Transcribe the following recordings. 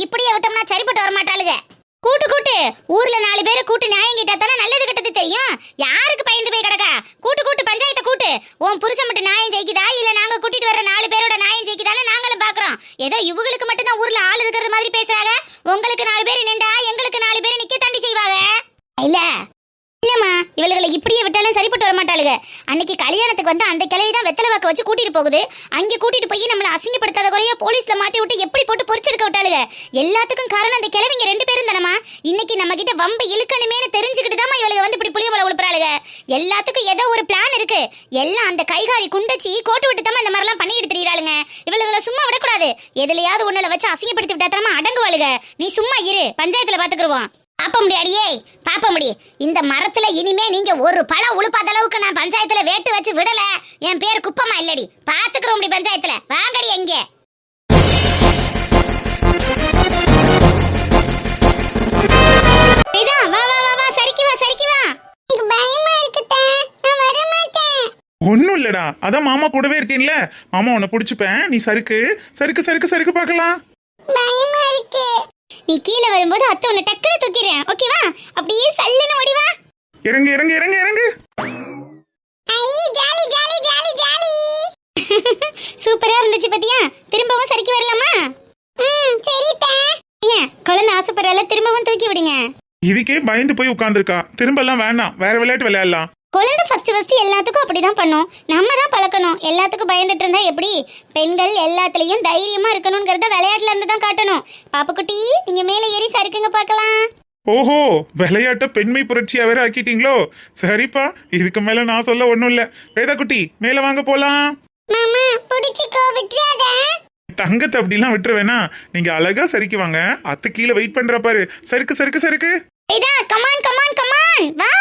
இப்படியே விட்டோம்னா சரிப்பட்டு வர மாட்டாளுங்க. கூட்டு கூட்டு ஊர்ல 4 பேரை கூட்டு நியாயம் கேட்டா தானே நல்லது கெட்டது தெரியும். யாருக்கு பயந்து போய் கிடக்கா? கூட்டு கூட்டு பஞ்சாயத்தை கூட்டு. உன் புருஷன் மட்டும் நியாயம் ஜெயிக்குதா இல்ல நாங்க கூட்டிட்டு வர 4 பேரோட நியாயம் ஜெயிக்குதான்னு நாங்களும் பாக்குறோம். ஏதோ இவங்களுக்கு மட்டும் தான் ஊர்ல ஆள் இருக்கிறது மாதிரி பேசுறாங்க. உங்களுக்கு 4 பேர் நின்றா எங்களுக்கு 4 பேர் நிக்க தாண்டி செய்வாங்க. இல்ல இல்லம்மா, இவளுகளை இப்படியே விட்டாலும் சரிப்பட்டு வர மாட்டாளுங்க. அன்னைக்கு கல்யாணத்துக்கு வந்து அந்த கிழவி தான் வெத்தலை வாக்க வச்சு கூட்டிட்டு போகுது. அங்கே கூட்டிட்டு போய் நம்மள அசிங்கப்படுத்தாத குறைய போலீஸ்ல மாட்டி விட்டு எப்படி போட்டு பொறிச்செடுக்க விட்டாளுங்க. எல்லாத்துக்கும் காரணம் அந்த கிழவிங்க 2 பேரும் தானமா. இன்னைக்கு நம்ம கிட்ட வம்பு இழுக்கணுமேனு தெரிஞ்சுக்கிட்டு தான் இவளுக்கு வந்து இப்படி புளியமலை உழுப்புறாளுங்க. எல்லாத்துக்கும் ஏதோ ஒரு பிளான் இருக்கு. எல்லாம் அந்த கைகாரி குண்டச்சி கோட்டு விட்டு தான் இந்த மாதிரிலாம் பண்ணிக்கிட்டு தெரியுறாளுங்க. இவளுகளை சும்மா விடக்கூடாது. எதுலையாவது ஒண்ணுல வச்சு அசிங்கப்படுத்தி விட்டா தானமா அடங்குவாளுங்க. நீ சும்மா இரு, பஞ்சாயத்துல பாத்துக்குருவோம். பாப்ப முடியாடியே பாப்ப முடியும். இந்த மரத்துல இனிமே நீங்க ஒரு பழம் உழுப்பாத அளவுக்கு நான் பஞ்சாயத்துல வேட்டு வச்சு விடல. என் பேர் குப்பமா இல்லடி, பாத்துக்கிறோம் முடி பஞ்சாயத்துல. வாங்கடி எங்க ஒன்னும் இல்லடா, அதான் மாமா கூடவே இருக்கீன்ல. மாமா உன்னை புடிச்சுப்பேன், நீ சறுக்கு சறுக்கு சறுக்கு சறுக்கு பார்க்கலாம். பயமா இருக்கு. நீ கீழே வரும்போது அத்தை உன்னை டக்குனு தூக்கிறேன், ஓகேவா? அப்படியே சல்லுன்னு ஓடிவா. இறங்கு இறங்கு இறங்கு இறங்கு. Jolly jolly jolly jolly. சூப்பரா இருந்துச்சு பாத்தியா? திரும்பவும் சரிக்கு வரலாமா? சரிதா. ஏங்க குழந்தை ஆசைப்படுறால, திரும்பவும் தூக்கி விடுங்க. இதுக்கே பயந்து போய் உட்கார்ந்துருக்கா. திரும்ப எல்லாம் வேண்டாம், வேற விளையாட்டு விளையாடலாம். குழந்தை ஃபர்ஸ்ட் எல்லாத்துக்கும் அப்படிதான் பண்ணும். நம்ம தான் பழக்கணும். எல்லாத்துக்கும் பயந்துட்டு இருந்தா எப்படி? பெண்கள் எல்லாத்துலயும் தைரியமா இருக்கணும்ங்கறத விளையாட்டுல இருந்து தான் காட்டணும். பாப்புக்குட்டி, நீங்க மேல ஏறி சறுக்குங்க பார்க்கலாம். ஓஹோ, விளையாட்ட பெண்மை புரட்சியா வேற ஆக்கிட்டீங்களோ? சரிப்பா, இதுக்கு மேல நான் சொல்ல ஒண்ணும் இல்ல. வேதா குட்டி, மேல வாங்க போலாம். மாமா புடிச்சுக்கோ, விட்டுறாத. தங்கத்தை அப்படிலாம் விட்டுருவேனா? நீங்க அழகா சறுக்கி வாங்க. அத்தை கீழே வெயிட் பண்ற பாரு. சறுக்கு சறுக்கு சறுக்கு. இதா கமான் கமான் கமான் வா.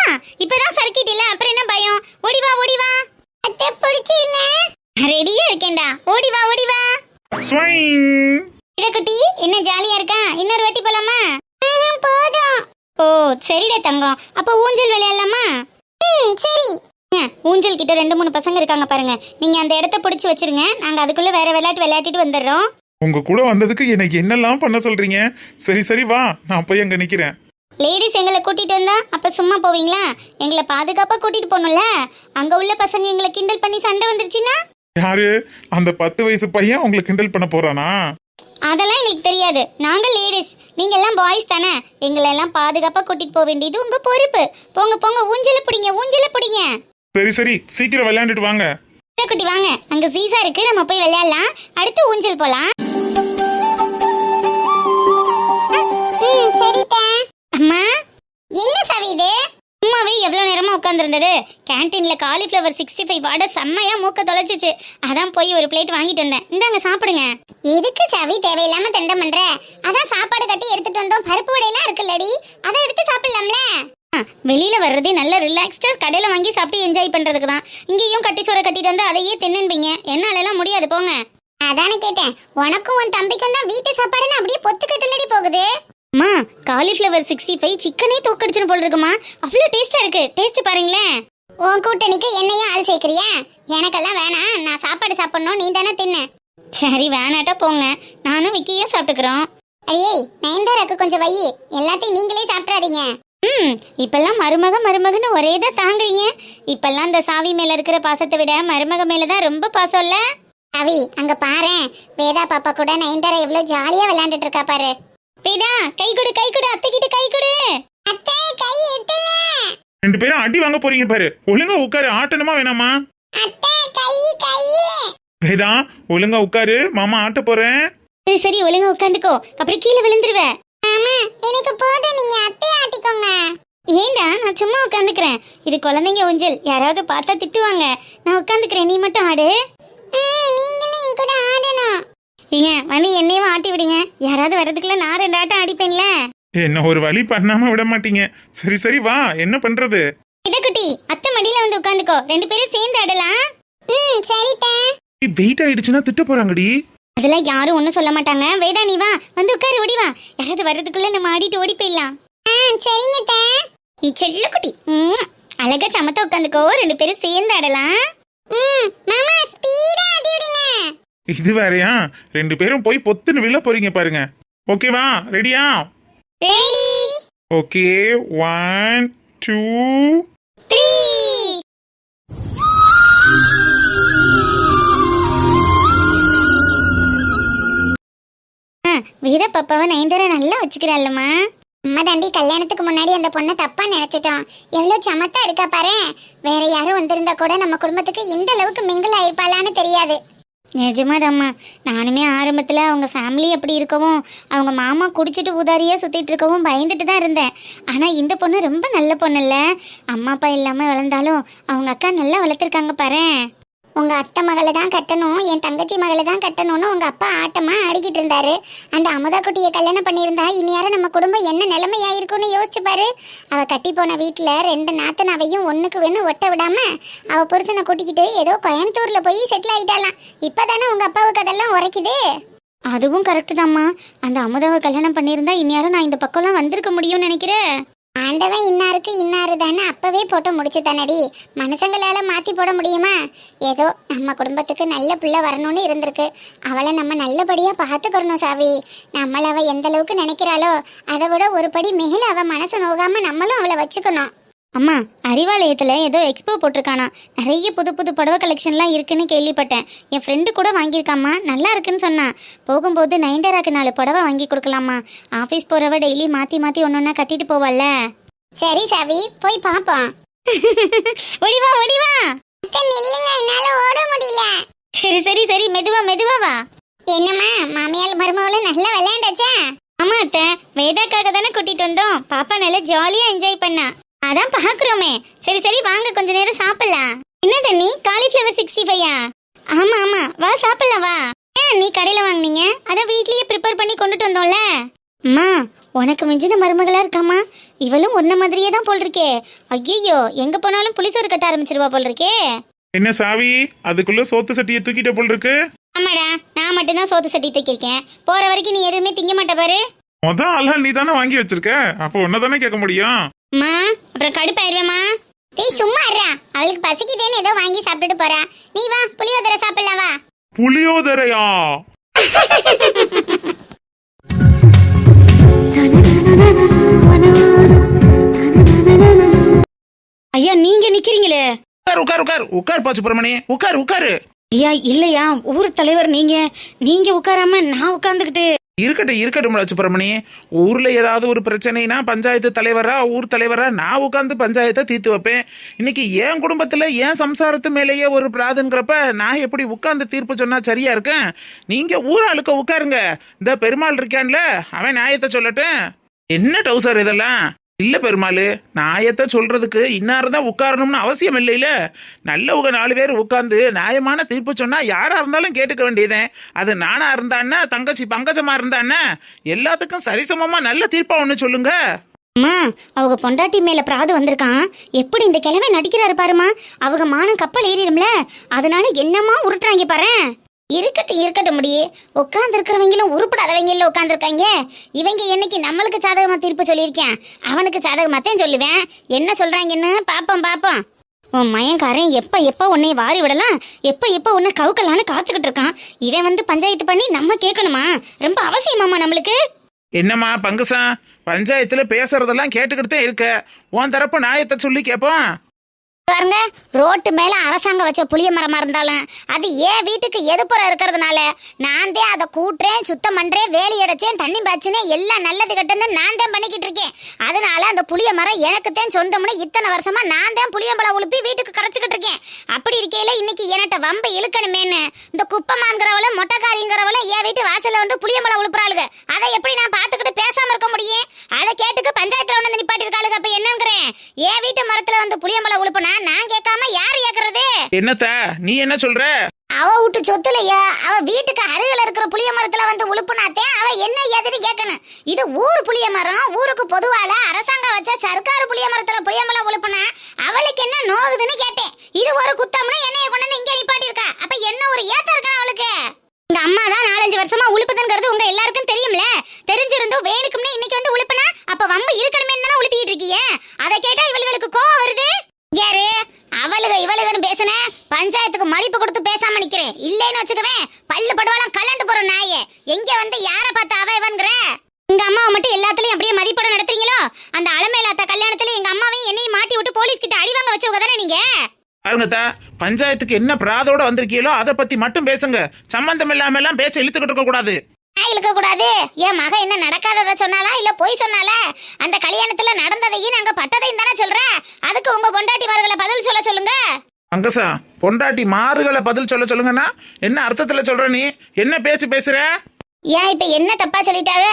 இப்பதான் சறுக்கிட்டில, அப்புறம் என்ன பயம்? ஓடி வா ஓடி வா. அத்தை பிடிச்சிருங்க. ரெடியா இருக்கேன்டா. ஓடி வா ஓடி வா. ஸ்வைங். இத குட்டி, என்ன ஜாலியா இருக்கா? இன்னொரு வாட்டி போலாமா? போதும். ஓ சரிடா தங்கம், அப்ப ஊஞ்சல் விளையாடலாமா? சரி. ஊஞ்சல் கிட்ட 2-3 பசங்க இருக்காங்க பாருங்க. நீங்க அந்த இடத்த பிடிச்சு வச்சிருங்க. நாங்க அதுக்குள்ள வேற விளையாட்டு விளையாட்டிட்டு வந்துடுறோம். உங்க கூட வந்ததுக்கு எனக்கு என்னெல்லாம் பண்ண சொல்றீங்க? சரி சரி வா, நான் போய் அங்க நிக்கிறேன். லேடிஸ் எங்களை கூட்டிட்டு வந்தா அப்ப சும்மா போவீங்களா? எங்களை பாதுகாப்பா கூட்டிட்டு போகணும்ல. அங்க உள்ள பசங்க எங்களை கிண்டல் பண்ணி சண்டை வந்துருச்சுன்னா? யாரு அந்த 10 வயசு பையன் உங்களை கிண்டல் பண்ண போறானா? அதெல்லாம் எங்களுக்கு தெரியாது. நாங்க லேடிஸ், நீங்க எல்லாம் பாய்ஸ் தானே. எங்களை எல்லாம் பாதுகாப்பா கூட்டிட்டு போக வேண்டியது உங்க பொறுப்பு. போங்க போங்க, ஊஞ்சல பிடிங்க ஊஞ்சல பிடிங்க. சரி சரி, சீக்கிரம் விளையாண்டுட்டு வாங்க. குட்டி வாங்க, அங்க சீசா இருக்கு, நம்ம போய் விளையாடலாம். அடுத்து ஊஞ்சல் போலாம். சரிதா. அம்மா என்ன சவி இது? அம்மாவே எவ்வளவு நேரமா உட்கார்ந்துருந்தது. கேன்டீன்ல காலிஃப்ளவர் 65 வாட செம்மையா மூக்க தொலைச்சிச்சு. அதான் போய் ஒரு பிளேட் வாங்கிட்டு வந்தேன். இந்தாங்க சாப்பிடுங்க. எதுக்கு சவி தேவையில்லாம தண்டம் பண்ற? அதான் சாப்பாடு கட்டி எடுத்துட்டு வந்தோம். பருப்பு வடையெல்லாம் இருக்குல்லடி, அதை எடுத்து சாப்பிடலாம்ல. வெளியில வர்றதே நல்ல ரிலாக்ஸ்டா கடையில வாங்கி சாப்பிட்டு என்ஜாய் பண்றதுக்கு தான். இங்கேயும் கட்டி சோற கட்டிட்டு வந்து அதையே தின்னுபீங்க. என்னால எல்லாம் முடியாது, போங்க. அதானே கேட்டேன். உனக்கும் உன் தம்பிக்கும் தான் வீட்டு சாப்பாடுன்னு அப்படியே பொத்து கட்டலடி போகுது. அம்மா, காலிஃப்ளவர் 65 சிக்கனே தோக்கடிச்சுன்னு போல இருக்குமா. அவ்வளோ டேஸ்டா இருக்கு. டேஸ்ட் பாருங்களேன். உன் கூட்டணிக்கு என்னையும் ஆள் சேர்க்கிறியா? எனக்கெல்லாம் வேணாம். நான் சாப்பாடு சாப்பிடணும், நீ தானே தின்னு. சரி வேணாட்டா போங்க, நானும் விக்கியும் சாப்பிட்டுக்கிறோம். ஐயே நயன்தாராக்கு கொஞ்சம் வை. எல்லாத்தையும் நீங்களே சாப்பிடாதீங்க. இப்பெல்லாம் மருமக மருமகன்னு ஒரே தான் தாங்குறீங்க. இப்பெல்லாம் இந்த சாவி மேல இருக்கிற பாசத்தை விட மருமக மேலதான் ரொம்ப பாசம் இல்ல? சாவி அங்க பாரு, வேதா பாப்பா கூட நயன்தாரா எவ்வளவு ஜாலியா விளையாண்டுட்டு இருக்கா பாரு. வேதா கை கொடு கை கொடு, அத்தை கிட்ட கை கொடு. அத்தை கை எட்டல. 2 பேரும் அடி வாங்க போறீங்க பாரு. ஒழுங்கா உட்காரு. ஆட்டணுமா வேணாமா? அத்தை கை கை. வேதா ஒழுங்கா உட்காரு, மாமா ஆட்ட போறேன். சரி சரி, ஒழுங்கா உட்காந்துக்கோ, அப்புறம் கீழே விழுந்துருவ. ஆமா எனக்கு போதும், நீங்க அத்தை ஆட்டிக்கோங்க. ஏண்டா, நான் சும்மா உட்காந்துக்கிறேன். இது குழந்தைங்க ஊஞ்சல், யாராவது பார்த்தா திட்டுவாங்க. நான் உட்காந்துக்கிறேன், நீ மட்டும் ஆடு. நீங்களே என் கூட ஆடணும். ஏங்க வந்து என்னையும் ஆட்டி விடுங்க. யாராவது வர்றதுக்குள்ள நான் 2 ஆட்டம் ஆடிப்பேன்ல. என்ன ஒரு வழி பண்ணாம விட மாட்டீங்க. சரி சரி வா, என்ன பண்றது? இத குட்டி, அத்தை மடியில வந்து உட்காந்துக்கோ. 2 பேரும் சேர்ந்து ஆடலாம். சரிதா. வெயிட் ஆயிடுச்சுன்னா திட்ட போறாங்கடி. அதெல்லாம் யாரும் ஒன்றும் சொல்ல மாட்டாங்க. வேதா நீ வா, வந்து உட்காரு, ஓடி வா. யாராவது வர்றதுக்குள்ள நம்ம ஆடிட்டு ஓடி போயிடலாம். சரிங்க. நீ செல்ல குட்டி, அழகா சமத்தா உட்காந்துக்கோ, 2 பேரும் சேர்ந்து ஆடலாம். மாமா ஸ்பீடா ஆடி விடுங்க. இது வேறயா? 2 பேரும் போய் பொத்துன்னு விழ போறீங்க பாருங்க. ஓகேவா? ரெடியா? ரெடி. ஓகே, 1 2 3. வேதா பாப்பாவை நயன்தாரா நல்லா வச்சுக்கிறாள்மா. அம்மா தாண்டி கல்யாணத்துக்கு முன்னாடி அந்த பொண்ணை தப்பா நினைச்சிட்டோம். எவ்வளவு சமத்தா இருக்கா பாரு. வேற யாரும் வந்திருந்தா கூட நம்ம குடும்பத்துக்கு இந்த அளவுக்கு மிங்கிள் ஆயிருப்பாளான்னு தெரியாது. நிஜமாதாம்மா, நானுமே ஆரம்பத்தில் அவங்க ஃபேமிலி அப்படி இருக்கவும், அவங்க மாமா குடிச்சிட்டு உதாரியாக சுற்றிட்டு இருக்கவும் பயந்துட்டு தான் இருந்தேன். ஆனால் இந்த பொண்ணு ரொம்ப நல்ல பொண்ணு இல்லை. அம்மா அப்பா இல்லாமல் வளர்ந்தாலும் அவங்க அக்கா நல்லா வளர்த்துருக்காங்க பாரேன். உங்கள் அத்தை மகளை தான் கட்டணும், என் தங்கச்சி மகளை தான் கட்டணும்னு உங்கள் அப்பா ஆட்டமாக ஆடிக்கிட்டு இருந்தாரு. அந்த அமுதா குட்டியை கல்யாணம் பண்ணியிருந்தா இனியாரும் நம்ம குடும்பம் என்ன நிலைமையாயிருக்குன்னு யோசிச்சு பாரு. அவள் கட்டி போன வீட்டில் 2 நாத்தனாவையும் ஒன்றுக்கு வேணும் ஒட்ட விடாம அவள் புருஷனை கூட்டிக்கிட்டு ஏதோ கோயம்புத்தூரில் போய் செட்டில் ஆகிட்டாலாம். இப்போ தானே உங்கள் அப்பாவுக்கு அதெல்லாம் உரைக்குது. அதுவும் கரெக்டு தாம்மா. அந்த அமுதாவை கல்யாணம் பண்ணியிருந்தா இனியாரும் நான் இந்த பக்கம்லாம் வந்திருக்க முடியும்னு நினைக்கிறேன். ஆண்டவன் இன்னாருக்கு இன்னாரு தானே அப்பவே போட்டு முடிச்சு தானடி. மனுஷங்களால மாத்தி போட முடியுமா? ஏதோ நம்ம குடும்பத்துக்கு நல்ல பிள்ளை வரணும்னு இருந்திருக்கு. அவளை நம்ம நல்லபடியா பார்த்துக்கறணும் சாவி. நம்மள அவ எந்த அளவுக்கு நினைக்கிறாளோ அதை விட ஒரு படி மேல அவ மனசு நோகாம நம்மளும் அவளை வச்சுக்கணும். அம்மா, அறிவாலயத்தில் ஏதோ எக்ஸ்போ போட்டிருக்கானா, நிறைய புது புது புடவை கலெக்ஷன்லாம் இருக்குன்னு கேள்விப்பட்டேன். என் ஃப்ரெண்டு கூட வாங்கியிருக்காம்மா, நல்லா இருக்குன்னு சொன்னான். போகும்போது நயன்தாராக்கு 4 புடவை வாங்கி கொடுக்கலாமா. ஆஃபீஸ் போகிறவ டெய்லி மாற்றி மாற்றி ஒன்று கட்டிட்டு போவாள்ல. சரி சாவி, போய் பார்ப்போம். ஓடிவா ஓடிவா. நில்லுங்க, என்னால ஓட முடியல. சரி சரி சரி, மெதுவா மெதுவா வா. என்னம்மா, மாமியார் மருமகளை நல்லா விளையாண்டாச்சா? ஆமா அத்தை, வேதாக்காக தானே கூட்டிட்டு வந்தோம். பாப்பா நல்லா ஜாலியா என்ஜாய் பண்ணா. அதான் பாக்குறோமே. சரி சரி வாங்க, கொஞ்ச நேரம் சாப்பிடலாம். என்ன தண்ணி, காலிஃப்ளவர் 65யா? ஆமா ஆமா, வா சாப்பிடலாம் வா. ஏன் நீ கடையில வாங்குனீங்க? அதான் வீட்லயே ப்ரிப்பேர் பண்ணி கொண்டுட்டு வந்தோம்ல. அம்மா, உனக்கு மிஞ்சின மருமகளா இருக்காமா. இவளும் ஒன்ன மாதிரியே தான் போல் இருக்கே. ஐயோ, எங்க போனாலும் புளிசோறு கட்ட ஆரம்பிச்சிருவா போல் இருக்கே. என்ன சாவி, அதுக்குள்ள சோத்து சட்டியை தூக்கிட்ட போல் இருக்கு. ஆமாடா, நான் மட்டும்தான் சோத்து சட்டி தூக்கியிருக்கேன். போற வரைக்கும் நீ எதுவுமே திங்க மாட்ட பாரு. ஆளா நீ தானே வாங்கி வச்சிருக்க, அப்போ உன்னதானே கேட்க முடியும். அம்மா, அப்புறம் கடுப்பாயிருவேம்மா. டேய் சும்மா இருடா, அவளுக்கு பசிக்குதேன்னு ஏதோ வாங்கி சாப்பிட்டுட்டு போறா. நீ வா, புளியோதரை சாப்பிடலாம் வா. புளியோதரையா? ஐயா, நீங்க நிக்கிறீங்களே. உட்கார் உட்கார் உட்கார் உட்கார் பாச்சு பிரமணி, உட்கார் உட்காரு. ஐயா இல்லையா, ஊர் தலைவர் நீங்க உட்காராம நான் உட்கார்ந்துகிட்டு. இருக்கட்டும் இருக்கட்டும் சுப்பிரமணி. ஊர்ல ஏதாவது ஒரு பிரச்சனைனா பஞ்சாயத்து தலைவரா ஊர் தலைவரா நான் உட்காந்து பஞ்சாயத்தை தீர்த்து வைப்பேன். இன்னைக்கு என் குடும்பத்துல என் சம்சாரத்து மேலேயே ஒரு பிராதுங்கிறப்ப நான் எப்படி உட்காந்து தீர்ப்பு சொன்னா சரியா இருக்கேன்? நீங்க ஊராளுக்க உட்காருங்க. இந்த பெருமாள் இருக்கான்ல, அவன் நியாயத்தை சொல்லட்டும். என்ன டவுசர் இதெல்லாம்? இல்ல பெருமாள், நியாயத்தை சொல்றதுக்கு இன்னார்தான் உட்காரணும்னு அவசியம் இல்லையில. நல்லவங்க 4 பேர் உட்கார்ந்து நியாயமான தீர்ப்பு சொன்னா யாரா இருந்தாலும் கேட்டுக்க வேண்டியதே. அது நானா இருந்தான்னா, தங்கச்சி பங்கஜமா இருந்தான்னா, எல்லாத்துக்கும் சரிசமமா நல்ல தீர்ப்பா ஒண்ணு சொல்லுங்க. அம்மா, அவங்க பொண்டாட்டி மேல பிராது வந்திருக்கான். எப்படி இந்த கிழமை நடிக்கிறாரு பாருமா. அவங்க மானம் கப்பல் ஏறிடும்ல, அதனால என்னமா உருட்டுறாங்க பாரு. இருக்கட்டும் இருக்கட்டும் முடியே. உட்கார்ந்து இருக்கிறவங்களும் உருப்படாதவங்கள உட்காந்துருக்காங்க. இவங்க என்னைக்கு நம்மளுக்கு சாதகமா தீர்ப்பு சொல்லியிருக்கேன், அவனுக்கு சாதகமாத்தான் சொல்லுவேன். என்ன சொல்றாங்கன்னு பாப்போம் பாப்போம். உன் மயன்காரன் எப்ப உன்னை வாரி விடலாம், எப்ப உன்னை கவுக்கலான்னு காத்துக்கிட்டு இருக்கான். இவன் வந்து பஞ்சாயத்து பண்ணி நம்ம கேட்கணுமா? ரொம்ப அவசியமாமா நம்மளுக்கு. என்னம்மா பங்குசா, பஞ்சாயத்துல பேசுறதெல்லாம் கேட்டுக்கிட்டு தான் இருக்க. உன் தரப்பு நியாயத்தை சொல்லி கேட்போம். பாருங்க, ரோட்டு மேல அரசாங்கம் வச்ச புளிய மரமா இருந்தாலும் அது ஏன் வீட்டுக்கு எதிர்ப்புறம் இருக்கிறதுனால நான் தான் அதை கூட்டுறேன், சுத்தம் பண்றேன், வேலி அடைச்சேன், தண்ணி பாய்ச்சினேன், எல்லாம் நல்லது கட்டுன்னு நான் தான் பண்ணிக்கிட்டு இருக்கேன். அதனால அந்த புளிய மரம் எனக்குத்தான் சொந்தம்னு இத்தனை வருஷமா நான் தான் புளியம்பழம் உழுப்பி வீட்டுக்கு கரைச்சிக்கிட்டு இருக்கேன். அப்படி இருக்கையில இன்னைக்கு என்கிட்ட வம்ப இழுக்கணுமேன்னு இந்த குப்பமான்கிறவள மொட்டைக்காரிங்கிறவள என் வீட்டு வாசல்ல வந்து புளியம்பழம் உழுப்புறாளுங்க. அதை எப்படி நான் பார்த்துக்கிட்டு பேசாம இருக்க முடியும்? அதை கேட்டுக்கு பஞ்சாயத்துல ஒண்ணு நிப்பாட்டி இருக்காளுங்க. அப்ப என்னங்கிறேன், என் வீட்டு மரத்துல வந்து புளியம்பழம் உழுப்புனா நான் கேட்காம யாரு கேக்குறது? என்னத்த நீ என்ன சொல்ற? அவ வீட்டு சொத்துலையா, அவ வீட்டுக்கு அருகில இருக்கிற புளிய மரத்துல வந்து உழுப்புனாத்தே அவ என்ன ஏதுன்னு கேட்கணும். இது ஊர் புளிய மரம், ஊருக்கு பொதுவால அரசாங்கம் வச்ச சர்க்கார் புளிய மரத்துல புளியம்பழம் உழுப்புனா அவளுக்கு என்ன நோகுதுன்னு கேட்டேன். இது ஒரு குத்தம்னு என்னைய கொண்டு வந்து இங்க நிப்பாட்டி இருக்கா. அப்ப என்ன ஒரு ஏத்த சொல்றேன். இல்லைன்னு வச்சுக்கவேன் பல்லு படுவாலாம் கலண்டு போற நாயே. எங்க வந்து யார பார்த்து அவன்ங்கற? எங்க அம்மாவை மட்டும் எல்லாத்துலயும் அப்படியே மதிப்படம் நடத்துறீங்களோ? அந்த அலமேலாத்த கல்யாணத்துல எங்க அம்மாவையும் என்னையும் மாட்டி விட்டு போலீஸ் கிட்ட அடி வாங்க வச்சவங்க தானே நீங்க? பாருங்க பஞ்சாயத்துக்கு என்ன பிராதோட வந்திருக்கீங்களோ அதை பத்தி மட்டும் பேசுங்க. சம்பந்தம் இல்லாம எல்லாம் பேச்ச இழுத்துக்கிட்டு இருக்க கூடாது. இழுக்க கூடாது. என் மக என்ன நடக்காததை சொன்னாலா இல்ல போய் சொன்னால? அந்த கல்யாணத்துல நடந்ததையும் நாங்க பட்டதையும் தானே சொல்ற. அதுக்கு உங்க பொண்டாட்டி மார்களை பதில் சொல்ல சொல்லுங்க. அங்கசா பொண்டாட்டி மாறுகளை பதில் சொல்லுங்கன்னா என்ன அர்த்தத்துல சொல்ற? நீ என்ன பேச்சு பேசுற? ஏன் இப்ப என்ன தப்பா சொல்லிட்டாங்க?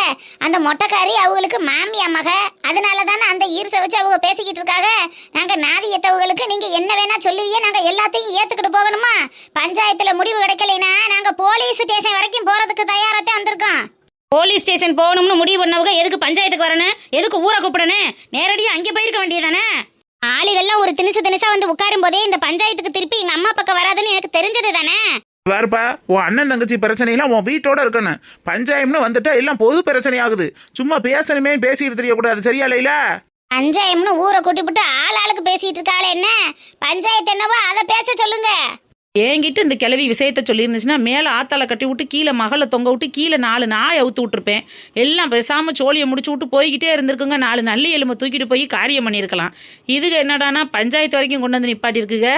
அந்த மொட்டைக்காரி அவங்களுக்கு மாமியா மக, அதனால தானே அந்த ஈர்சை வச்சு அவங்க பேசிக்கிட்டு இருக்காங்க. நாங்க நாதியத்தவங்களுக்கு நீங்க என்ன வேணா சொல்லுவியே, நாங்க எல்லாத்தையும் ஏத்துக்கிட்டு போகணுமா? பஞ்சாயத்துல முடிவு கிடைக்கலைன்னா நாங்க போலீஸ் ஸ்டேஷன் வரைக்கும் போறதுக்கு தயாராத்தே வந்திருக்கோம். போலீஸ் ஸ்டேஷன் போகணும்னு முடிவு பண்ணவங்க எதுக்கு பஞ்சாயத்துக்கு வரணும்? எதுக்கு ஊரை கூப்பிடணும்? நேரடியா அங்கே போயிருக்க வேண்டியதானே? ஆளுகள்லாம் ஒரு திணிசா வந்து உட்காரும் போதே இந்த பஞ்சாயத்துக்கு திருப்பி எங்க அம்மா பக்கம் வராதுன்னு எனக்கு தெரிஞ்சது தானே. வேறுப்பா உன் அண்ணன் தங்கச்சி பிரச்சனைலாம் உன் வீட்டோட இருக்கணும். பஞ்சாயம்னு வந்துட்டா எல்லாம் பொது பிரச்சனை ஆகுது. சும்மா பேசணுமே பேசிட்டு தெரியக்கூடாது. சரியா லைலா? பஞ்சாயம்னு ஊரை கூட்டிவிட்டு ஆளுக்கு பேசிட்டு இருக்காளே என்ன? பஞ்சாயத்து என்னவோ அதை பேச சொல்லுங்க. என்கிட்ட இந்த கிளவி விஷயத்த சொல்லியிருந்துச்சுன்னா மேலே ஆத்தால கட்டி விட்டு கீழே மகளை தொங்க விட்டு கீழே 4 நாயை அவுத்து விட்டுருப்பேன். எல்லாம் பேசாம சோழியை முடிச்சு விட்டு போய்கிட்டே இருந்திருக்குங்க. 4 நல்லி எலும்பை தூக்கிட்டு போய் காரியம் பண்ணியிருக்கலாம். இதுக்கு என்னடானா பஞ்சாயத்து வரைக்கும் கொண்டு வந்து நிப்பாட்டி இருக்குங்க.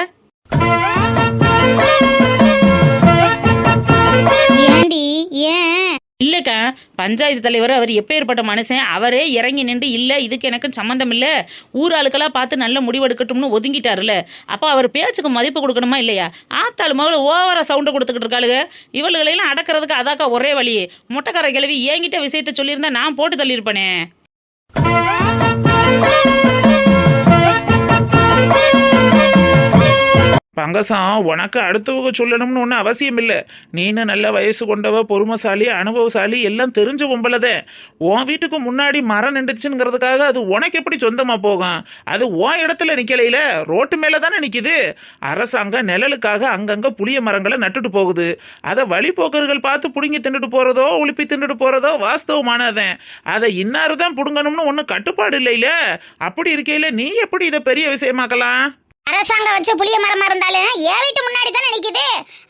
ஏண்டி ஏன்? இல்லைக்கா, பஞ்சாயத்து தலைவர் அவர் எப்பேற்பட்ட மனுஷன். அவரே இறங்கி நின்று இல்லை இதுக்கு எனக்கு சம்மந்தம் இல்லை, ஊர் ஆளுக்கெல்லாம் பார்த்து நல்ல முடிவெடுக்கட்டும்னு ஒதுங்கிட்டாருல. அப்போ அவர் பேச்சுக்கு மதிப்பு கொடுக்கணுமா இல்லையா? ஆத்தாள் மகளை ஓவரா சவுண்டை கொடுத்துக்கிட்டு இருக்காளுங்க. இவளுகளையெல்லாம் அடக்கிறதுக்கு அதாக்கா ஒரே வழி. முட்டைக்கார கிழவி என்கிட்ட விஷயத்த சொல்லியிருந்தா நான் போட்டு தள்ளியிருப்பேனே. பங்கசம் உனக்கு அடுத்தவங்க சொல்லணும்னு ஒன்றும் அவசியம் இல்லை. நீனு நல்ல வயசு கொண்டவ, பொறுமைசாலி, அனுபவசாலி, எல்லாம் தெரிஞ்ச பொம்பளதே. உன் வீட்டுக்கு முன்னாடி மரம் நின்றுச்சுங்கிறதுக்காக அது உனக்கு எப்படி சொந்தமா போகும்? அது உன் இடத்துல நிக்கலையில, ரோட்டு மேல தானே நிக்குது. அரசாங்கம் நிழலுக்காக அங்கங்க புளிய மரங்களை நட்டுட்டு போகுது. அதை வழிபோக்கர்கள் பார்த்து புடுங்கி தின்னுட்டு போறதோ உளுப்பி தின்னுட்டு போறதோ வாஸ்தவமானதேன். அதை இன்னாரு தான் புடுங்கணும்னு ஒன்றும் கட்டுப்பாடு இல்லையில. அப்படி இருக்கையில நீ எப்படி இதை பெரிய விஷயமாக்கலாம்? அரசாங்கம் வச்ச புளிய மரமா இருந்தாலும் என் வீட்டு முன்னாடி தானே நிக்குது.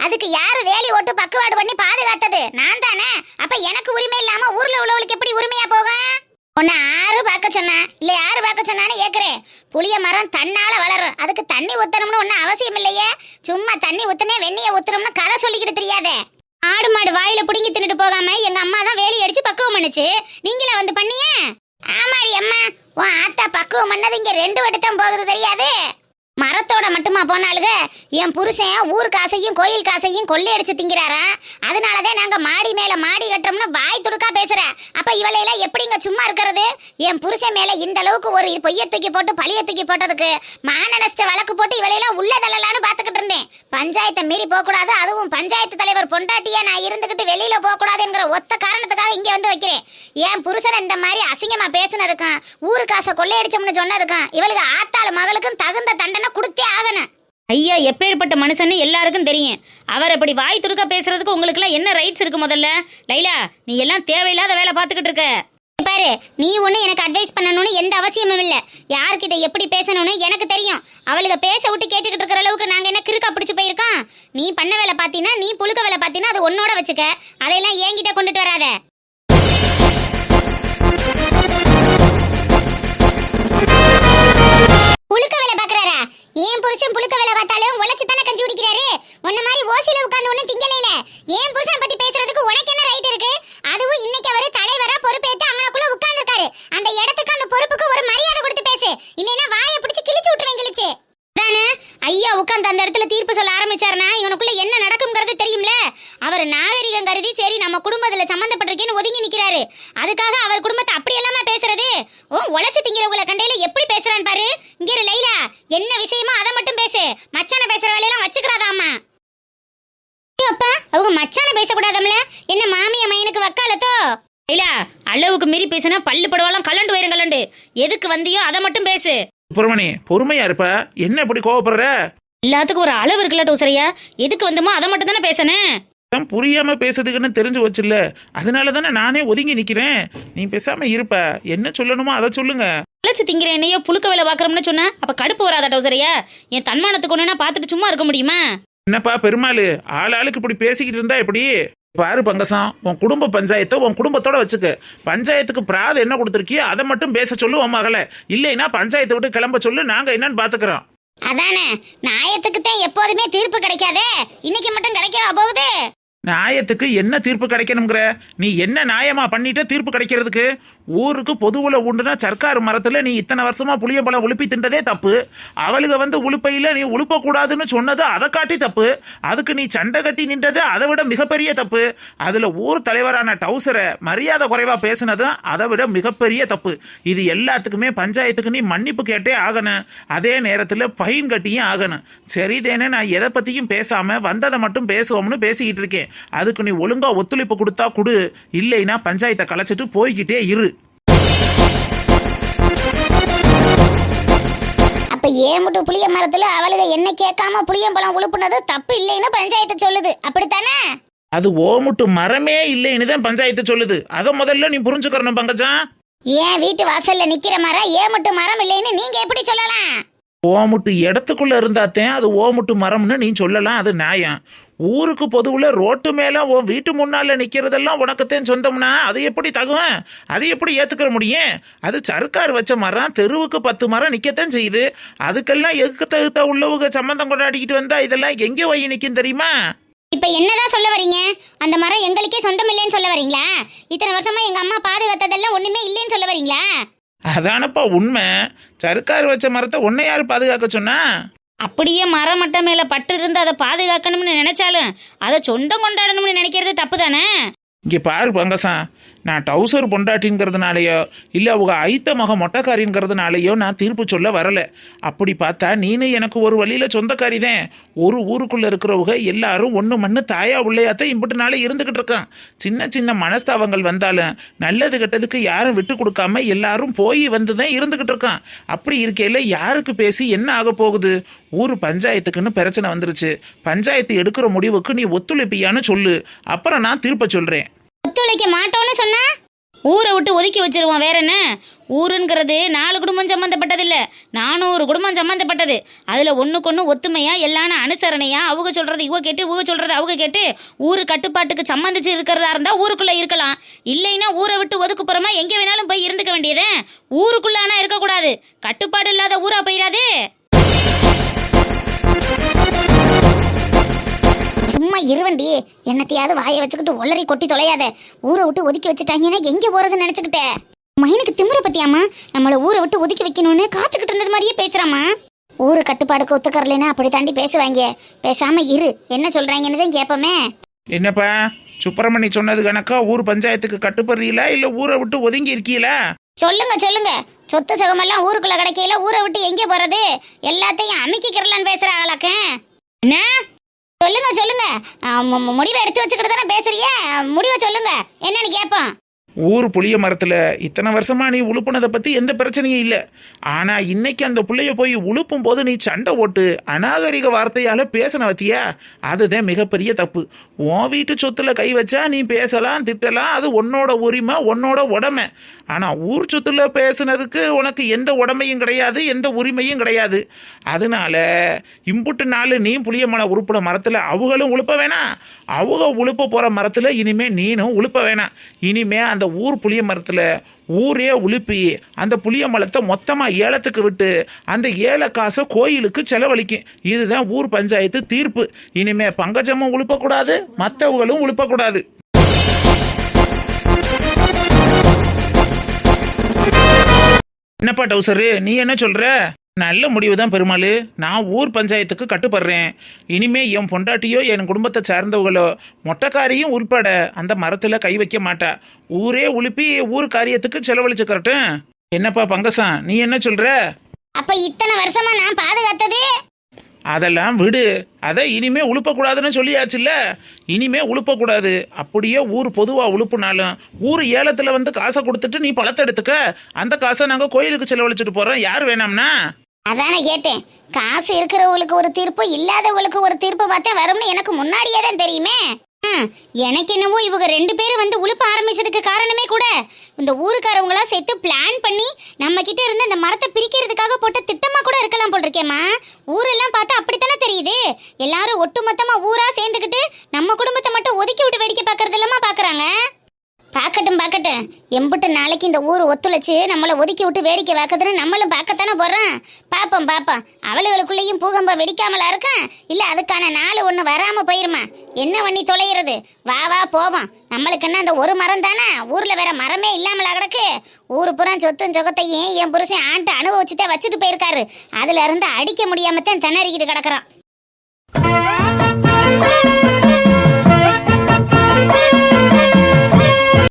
அதுக்கு யாரு வேலி ஓட்டு பக்குவாடு பண்ணி பாதுகாத்தது? நான் தானே. அப்ப எனக்கு உரிமை இல்லாம ஊர்ல உள்ளவளுக்கு எப்படி உரிமையா போகும்? உன்னை யாரு பார்க்க சொன்னா இல்ல யாரு பார்க்க சொன்னான்னு கேக்குறேன். புளிய மரம் தன்னால வளரும். அதுக்கு தண்ணி ஊத்தணும்னு ஒன்னும் அவசியம் இல்லையே. சும்மா தண்ணி ஊத்துனே வெந்நிய ஊத்துறோம்னு கதை சொல்லிக்கிட்டு தெரியாதே. ஆடு மாடு வாயில புடுங்கி தின்னுட்டு போகாம எங்க அம்மா தான் வேலி அடிச்சு பக்குவம் பண்ணுச்சு. நீங்களே வந்து பண்ணிய? ஆமாடி அம்மா, உன் ஆத்தா பக்குவம் பண்ணது இங்க 2 வட்டத்தான் போகுது தெரியாது. மரத்தோட மட்டுமா போனாலுக? என் புருஷன் ஊர் காசையும் கோயில் காசையும் கொள்ளையடிச்சு திங்கிறாரா. அதனாலதான் நாங்க மாடி மேல மாடி கட்டுறோம்னு வாய் துடுக்கா பேசுற. அப்ப இவளையெல்லாம் எப்படிங்க சும்மா இருக்கிறது? என் புருஷன் மேல இந்த அளவுக்கு ஒரு பொய்ய தூக்கி போட்டு பழிய தூக்கி போட்டதுக்கு மானநஷ்ட வழக்கு போட்டு இவளையெல்லாம் உள்ள தள்ளலான்னு பாத்துக்கிட்டு இருந்தேன். பஞ்சாயத்தை மீறி போக கூடாது, அதுவும் பஞ்சாயத்து தலைவர் பொண்டாட்டியா நான் இருந்துகிட்டு வெளியில போக கூடாதுங்கிற ஒத்த காரணத்துக்காக இங்க வந்து வைக்கிறேன். என் புருஷன் இந்த மாதிரி அசிங்கமா பேசுனதுக்கும் ஊரு காசை கொள்ளையடிச்சோம்னு சொன்னதுக்கும் இவளுக்கு ஆத்தாள மகளுக்கும் தகுந்த தண்டனை கொடுத்தே ஆகணும். ஐயா எப்பேற்பட்ட மனுஷன்னு எல்லாருக்கும் தெரியும். அவர் அப்படி வாய் துடுக்க பேசுறதுக்கு உங்களுக்குலாம் என்ன ரைட்ஸ் இருக்கு? முதல்ல லைலா, நீ எல்லாம் தேவையில்லாத வேலை பார்த்துக்கிட்டு இருக்க பாரு. நீ ஒண்ணு எனக்கு அட்வைஸ் பண்ணணும்னு எந்த அவசியமும் இல்ல. யார்கிட்ட எப்படி பேசணும்னு எனக்கு தெரியும். அவளுக்கு பேச விட்டு கேட்டுக்கிட்டு இருக்கிற அளவுக்கு நாங்க என்ன கிறுக்கா பிடிச்சு போயிருக்கோம்? நீ பண்ண வேலை பாத்தீங்கன்னா, நீ புழுக்க வேலை பாத்தீங்கன்னா அது உன்னோட வச்சுக்க. அதையெல்லாம் என்கிட்ட கொண்டுட்டு வராத. புழுக்க வேலை பாக்குறாரா? ஏன் புருஷன் புழுக்க வேலை பார்த்தாலும் உழைச்சு தானே கஞ்சி குடிக்கிறாரு. உன்ன மாதிரி ஓசில உட்கார்ந்து ஒண்ணும் திங்கலையில. ஏன் புருஷன் பத்தி பேசுறதுக்கு உனக்கு என்ன ரைட் இருக்கு? அதுவும் இன்னைக்கு அவரு தலைவரா பொறுப்பேத்து அங்கனக்குள்ள உட்கார்ந்துருக்காரு. அந்த இடத்துக்கு அந்த பொறுப்புக்கு ஒரு மரியாதை கொடுத்து பேசு. இல்லைன்னா வாயை பிடிச்சு கிழிச்சு விட்டுருவேன். கிழிச்சு தானே ஐயா உட்கார்ந்து அந்த இடத்துல தீர்ப்பு சொல்ல ஆரம்பிச்சாருன்னா இவனுக்குள்ள என்ன நடக்கும்ங்கிறது தெரியும்ல. அவர் நாகரிகம் கருதி சரி நம்ம குடும்பத்துல சம்பந்தப்பட்டிருக்கேன்னு ஒதுங்கி நிக்கிறாரு. அதுக்காக அவர் குடும்பத்தை அப்படி எல்லாமே பேசுறது? உழைச்சு திங்கிறவங்களை கண்டையில எப்படி பேசுறான்னு பாரு. இங்க லைலா, என்ன விஷயமோ அதை மட்டும் பேசு. மச்சான பேசுற வேலையெல்லாம் வச்சுக்கிறாதாமா. அப்பா அவங்க மச்சான பேசக்கூடாதம்ல. என்ன மாமியா மையனுக்கு வக்காலத்தோ? இல்ல, அளவுக்கு மீறி பேசினா பல்லு படுவாலாம் கலண்டு வயிறு கலண்டு. எதுக்கு வந்தியோ அதை மட்டும் பேசு. சுப்பிரமணி பொறுமையா இருப்ப, என்ன இப்படி கோவப்படுற? எல்லாத்துக்கும் ஒரு அளவு இருக்குல்ல டோசரியா. எதுக்கு வந்தோமோ அதை மட்டும் தானே பேசணும். புரியாம பேசுறதுக்குன்னு தெரிஞ்சு வச்சுல, அதனால தானே நானே ஒதுங்கி நிக்கிறேன். நீ பேசாம இருப்ப, என்ன சொல்லணுமோ அதை சொல்லுங்க. உழைச்சு திங்கிற என்னையோ புழுக்க வேலை பாக்குறோம்னு சொன்னா அப்ப கடுப்பு வராதா டோசரியா? என் தன்மானத்துக்கு ஒண்ணுனா பாத்துட்டு சும்மா இருக்க முடியுமா? என்னப்பா பெருமாள், ஆளுக்கு இப்படி பேசிக்கிட்டு இருந்தா எப்படி? பாரு பங்கசம், உன் குடும்ப பஞ்சாயத்தை உன் குடும்பத்தோட வச்சுக்க. பஞ்சாயத்துக்கு பிராது என்ன கொடுத்துருக்கியோ அதை மட்டும் பேச சொல்லு உன் மகளை. இல்லைன்னா பஞ்சாயத்தை விட்டு கிளம்ப சொல்லு, நாங்க என்னன்னு பாத்துக்கிறோம். அதானே, நியாயத்துக்கு தான் எப்போதுமே தீர்ப்பு கிடைக்காதே, இன்னைக்கு மட்டும் கிடைக்கவா போகுது? நியாயத்துக்கு என்ன தீர்ப்பு கிடைக்கணுங்கிற? நீ என்ன நியாயமா பண்ணிட்ட தீர்ப்பு கிடைக்கிறதுக்கு? ஊருக்கு பொதுவுல உண்டுனா சர்க்கார் மரத்துல நீ இத்தனை வருஷமா புளியம்பழம் உளுப்பி தின்றதே தப்பு. அவளுக வந்து உளுப்பையில நீ உளுப்ப கூடாதுன்னு சொன்னது அதை காட்டி தப்பு. அதுக்கு நீ சண்டை கட்டி நின்றது அதை விட மிகப்பெரிய தப்பு. அதுல ஊர் தலைவரான டவுசரை மரியாதை குறைவா பேசினது அதை விட மிகப்பெரிய தப்பு. இது எல்லாத்துக்குமே பஞ்சாயத்துக்கு நீ மன்னிப்பு கேட்டே ஆகணும். அதே நேரத்துல ஃபைன் கட்டியும் ஆகணும். சரிதேனே, நான் எதை பத்தியும் பேசாம வந்ததை மட்டும் பேசுவோம்னு பேசிக்கிட்டு இருக்கேன். அதுக்கு நீ ஒழுங்கா ஒத்துழைப்பு கொடுத்தா கொடு, இல்லைன்னா பஞ்சாயத்தை கலைச்சிட்டு போய்கிட்டே இரு. அப்ப ஏன் மட்டும் புளிய மரத்துல அவளுக என்ன கேட்காம புளியம்பழம் உழுப்புனது தப்பு இல்லைன்னு பஞ்சாயத்து சொல்லுது, அப்படித்தானே? அது ஓமுட்டு மரமே இல்லைன்னு தான் பஞ்சாயத்து சொல்லுது. அதை முதல்ல நீ புரிஞ்சுக்கணும் பங்கஜம். ஏன் வீட்டு வாசல்ல நிக்கிற மரம் ஏன் மட்டும் மரம் இல்லைன்னு நீங்க எப்படி சொல்லலாம்? ஓமுட்டு இடத்துக்குள்ள இருந்தாத்தேன் அது ஓமுட்டு மரம்னு நீ சொல்லலாம், அது நியாயம். ஊருக்கு பொதுவுல ரோட்டு மேல உன் வீட்டு முன்னால நிக்கிறதெல்லாம் உனக்குத்தான் சொந்தம்னா அது எப்படி தகும்? அது எப்படி ஏத்துக்கிற முடியும்? அது சர்க்கார் வச்ச மரம், தெருவுக்கு 10 மரம் நிக்கத்தான் செய்யுது. அதுக்கெல்லாம் எதுக்கு தகுத்த உள்ளவங்க சம்பந்தம் கொண்டாடிக்கிட்டு வந்தா இதெல்லாம் எங்கே போய் நிக்கும் தெரியுமா? இப்ப என்னதான் சொல்ல வரீங்க? அந்த மரம் எங்களுக்கே சொந்தம் இல்லைன்னு சொல்ல வரீங்களா? இத்தனை வருஷமா எங்க அம்மா பாதுகாத்ததெல்லாம் ஒண்ணுமே இல்லைன்னு சொல்ல வரீங்களா? அதானப்பா உண்மை. சர்க்கார் வச்ச மரத்தை உன்னை யாரு பாதுகாக்க சொன்னா? அப்படியே மரம் மட்டை மேல பட்டு இருந்து அதை பாதுகாக்கணும்னு நினைச்சாலும் அதை சொந்தம் கொண்டாடணும்னு நினைக்கிறது தப்பு தானே? இங்கே பாரு பங்கசம், நான் டவுசர் பொண்டாட்டிங்கிறதுனாலையோ இல்லை அவங்க ஐத்த மக மொட்டைக்காரிங்கிறதுனாலையோ நான் தீர்ப்பு சொல்ல வரலை. அப்படி பார்த்தா நீனு எனக்கு ஒரு வழியில் சொந்தக்காரி தான். ஒரு ஊருக்குள்ளே இருக்கிறவங்க எல்லாரும் ஒன்று மண்ணு தாயா உள்ளையாத்தான் இம்புட்டுனால இருந்துக்கிட்டு இருக்கான். சின்ன சின்ன மனஸ்தாபங்கள் வந்தாலும் நல்லது கெட்டதுக்கு யாரும் விட்டு கொடுக்காம எல்லாரும் போய் வந்து தான் இருந்துக்கிட்டு இருக்கான். அப்படி இருக்கையில் யாருக்கு பேசி என்ன ஆக போகுது? ஊர் பஞ்சாயத்துக்குன்னு பிரச்சனை வந்துருச்சு. பஞ்சாயத்து எடுக்கிற முடிவுக்கு நீ ஒத்துழைப்பியான்னு சொல்லு, அப்புறம் நான் தீர்ப்ப சொல்கிறேன். ஒத்துழைக்க மாட்டோம்னு சொன்னா ஊரை விட்டு ஒதுக்கி வச்சிருவோம். வேற என்ன? ஊருங்கிறது 4 குடும்பம் சம்மந்தப்பட்டது இல்லை, 400 குடும்பம் சம்மந்தப்பட்டது. அதில் ஒன்றுக்கொன்று ஒத்துமையா எல்லாரும் அனுசரணையா அவங்க சொல்கிறது இவங்க கேட்டு இவங்க சொல்கிறது அவங்க கேட்டு ஊர் கட்டுப்பாட்டுக்கு சம்மந்திச்சு இருக்கிறதா இருந்தால் ஊருக்குள்ளே இருக்கலாம். இல்லைன்னா ஊரை விட்டு ஒதுக்குப்புறமா எங்கே வேணாலும் போய் இருந்துக்க வேண்டியதே. ஊருக்குள்ள ஆனால் இருக்கக்கூடாது. கட்டுப்பாடு இல்லாத ஊரா போயிடாது. சும்மா இருவண்டி, என்னத்தையாவது வாயை வச்சுக்கிட்டு ஒல்லரி கொட்டி தொலையாத. ஊரை விட்டு ஒதுக்கி வச்சுட்டாங்கன்னா எங்க போறதுன்னு நினைச்சுக்கிட்டேன். மைனுக்கு திமிர பத்தியாமா, நம்மள ஊரை விட்டு ஒதுக்கி வைக்கணும்னு காத்துக்கிட்டு இருந்தது மாதிரியே பேசுறாமா. ஊரு கட்டுப்பாடுக்கு ஒத்துக்கறலைன்னா அப்படி தாண்டி பேசுவாங்க. பேசாம இரு, என்ன சொல்றாங்கன்னு தான் கேட்போமே. என்னப்பா சுப்பிரமணி சொன்னது கணக்கா ஊர் பஞ்சாயத்துக்கு கட்டுப்படுறீங்களா இல்லை ஊரை விட்டு ஒதுங்கி இருக்கீங்களா? சொல்லுங்க சொல்லுங்க, சொத்து சுகமெல்லாம் ஊருக்குள்ள கிடைக்கல, ஊரை விட்டு எங்க போறது? எல்லாத்தையும் அமுக்கிக்கிறலான்னு பேசுற ஆளாக்க. என்ன சொல்லுங்க சொல்லுங்க, முடிவை எடுத்து வச்சுக்கிட்டு தானே பேசுறிய, முடிவை சொல்லுங்க என்னன்னு கேட்போம். ஊர் புளிய மரத்துல இத்தனை வருஷமா நீ உழுப்புனதை பத்தி எந்த பிரச்சனையும் இல்லை. ஆனா இன்னைக்கு அந்த புள்ளைய போய் உழுப்பும் போது நீ சண்டை ஓட்டு அநாகரிக வார்த்தையால பேசின வத்தியா, அதுதான் மிகப்பெரிய தப்பு. உன் வீட்டு சொத்துல கை வச்சா நீ பேசலாம் திட்டலாம், அது உன்னோட உரிமை உன்னோட உடமை. ஆனா ஊர் சொத்துல பேசுனதுக்கு உனக்கு எந்த உடமையும் கிடையாது, எந்த உரிமையும் கிடையாது. அதனால இம்புட்டு நாள் நீ புளிய மரம் உழுப்புன மரத்துல அவங்களும் உழுப்ப வேணாம், அவங்க உழுப்ப போற மரத்துல இனிமே நீனும் உழுப்ப வேணாம். இனிமே அந்த ஊர் புளிய மரத்துல ஊரே உழுப்பி அந்த புளிய மரத்தை மொத்தமா ஏலத்துக்கு விட்டு அந்த ஏல காசை கோயிலுக்கு செலவழிக்கும். இதுதான் ஊர் பஞ்சாயத்து தீர்ப்பு. இனிமே பங்கஜமும் உழுப்பக்கூடாது, மற்றவங்களும் உழுப்பக்கூடாது. என்னப்பா டவுசரு, நீ என்ன சொல்ற? நல்ல முடிவு தான் பெருமாள். நான் ஊர் பஞ்சாயத்துக்கு கட்டுப்படுறேன். இனிமே என் பொண்டாட்டியோ என் குடும்பத்தை சார்ந்தவங்களோ மொட்டைக்காரியும் உள்பட அந்த மரத்துல கை வைக்க மாட்டா. ஊரே உழுப்பி ஊர் காரியத்துக்கு செலவழிச்சுக்கறட்டும். என்னப்பா பங்கசம், நீ என்ன சொல்ற? அப்ப இத்தனை வருஷமா நான் பாதுகாத்தது அதெல்லாம் விடு. அதை இனிமே உழுப்பக்கூடாதுன்னு சொல்லியாச்சுல்ல, இனிமே உழுப்பக்கூடாது. அப்படியே ஊர் பொதுவா உழுப்புனாலும் ஊர் ஏலத்துல வந்து காசை கொடுத்துட்டு நீ பழத்தை எடுத்துக்க, அந்த காசை நாங்க கோயிலுக்கு செலவழிச்சுட்டு போறோம். யார் வேணாம்னா? அதானே கேட்டேன். காசு இருக்கிறவங்களுக்கு ஒரு தீர்ப்பு, இல்லாதவங்களுக்கு ஒரு தீர்ப்பு பார்த்தா வரும்னு எனக்கு முன்னாடியே தான் தெரியுமே. எனக்கு என்னவோ இவங்க 2 பேரும் வந்து உழுப்ப ஆரம்பிச்சதுக்கு காரணமே கூட இந்த ஊருக்காரவங்களா சேர்த்து பிளான் பண்ணி நம்ம கிட்ட இருந்து அந்த மரத்தை பிரிக்கிறதுக்காக போட்ட திட்டமா கூட இருக்கலாம் போல் இருக்கேம்மா. ஊரெல்லாம் பார்த்தா அப்படித்தானே தெரியும். தெரியுது? எல்லாரும் ஒட்டுமொத்தமா ஊரா சேர்ந்துக்கிட்டு நம்ம குடும்பத்தை மட்டும் ஒதுக்கி விட்டு வேடிக்கை பார்க்கறது இல்லாம பாக்குறாங்க. பார்க்கட்டும், எம்புட்டு நாளைக்கு இந்த ஊர் ஒத்துழைச்சு நம்மளை ஒதுக்கி விட்டு வேடிக்கை பார்க்கறதுன்னு நம்மளும் பார்க்கத்தானே போறோம். பாப்போம் அவளுகளுக்குள்ளேயும் பூகம்பம் வெடிக்காமலா இருக்கேன், இல்ல அதுக்கான நாள் ஒண்ணு வராம போயிருமா? என்ன பண்ணி தொலைகிறது? வா போவோம். நம்மளுக்கு என்ன அந்த ஒரு மரம் தானே, ஊர்ல வேற மரமே இல்லாமலா கிடக்கு? ஊரு புறா சொத்தும் சொகத்தையும் என் புருஷன் ஆண்டு அனுபவிச்சுதான் வச்சுட்டு போயிருக்காரு. அதுல இருந்து அடிக்க முடியாமத்தான் திணறிக்கிட்டு கிடக்குறான்.